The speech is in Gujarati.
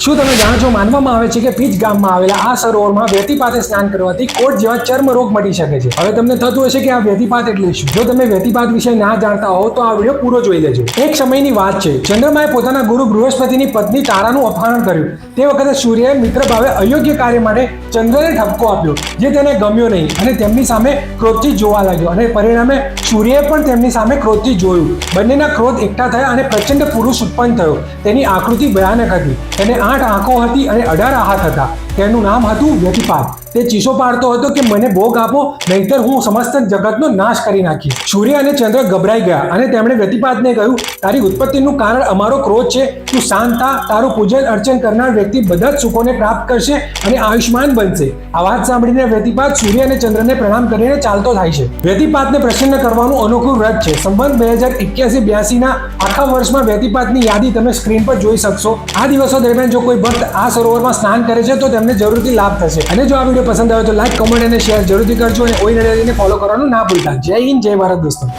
શું તમે જાણો છો, માનવામાં આવે છે કે પીચ ગામમાં આવેલા આ સરોવરમાં વ્યતિપાતે સ્નાન કરવાથી કોટ જેવા ચર્મ રોગ મટી શકે છે. હવે તમને થતું હશે કે આ વ્યતિપાત એટલે શું? જો તમે વ્યતિપાત વિશે ના જાણતા હોવ તો આ વિડીયો પૂરો જોઈ લેજો. એક સમયની વાત છે, ચંદ્રમાએ પોતાના ગુરુ બૃહસ્પતિની પત્ની તારાનું અપહરણ કર્યું. તે વખતે સૂર્યએ મિત્ર ભાવે અયોગ્ય કાર્ય માટે ચંદ્રને ઠપકો આપ્યો, જે તેને ગમ્યો નહીં અને તેમની સામે ક્રોધથી જોવા લાગ્યો, અને પરિણામે સૂર્યએ પણ તેમની સામે ક્રોધથી જોયું. બંનેના ક્રોધ એકઠા થયા અને પ્રચંડ પુરુષ ઉત્પન્ન થયો. તેની આકૃતિ ભયાનક હતી. તેને 8 આંખો હતી અને 18 હાથ હતા. તેનું નામ હતું વ્યતિપાત. તે ચીસો પાડતો હતો કે મને ભોગ આપો, નહીંતર હું સમસ્ત જગતનો નાશ કરી નાખીશ. સૂર્ય અને ચંદ્ર ગભરાઈ ગયા અને તેમણે વ્યતિપાતને કહ્યું, તારી ઉત્પત્તિનું કારણ અમારો ક્રોધ છે. તું શાંત થા. તારું પૂજન અર્ચન કરનાર વ્યક્તિ બધા જ સુખોને પ્રાપ્ત કરશે અને આયુષ્માન બનશે. આ વાત સાંભળીને વ્યતિપાત સૂર્ય અને ચંદ્રને પ્રણામ કરીને ચાલતો થાય છે. વ્યતિપાતને પ્રસન્ન કરવાનું અનોખું વ્રત છે. સંવત 2081-82 ના આખા વર્ષમાં વ્યતિપાતની યાદી તમે સ્ક્રીન પર જોઈ શકશો. આ દિવસો દરમિયાન જો કોઈ ભક્ત આ સરોવરમાં સ્નાન કરે છે તો તેમને જરૂરથી લાભ થશે. અને જો આ વિડીયો પસંદ આવે તો લાઈક, કમેન્ટ અને શેર જરૂરથી કરજો, અને ઓઈ નડિયાદને ફોલો કરવાનું ના ભૂલતા. જય હિન્દ, જય ભારત દોસ્તો.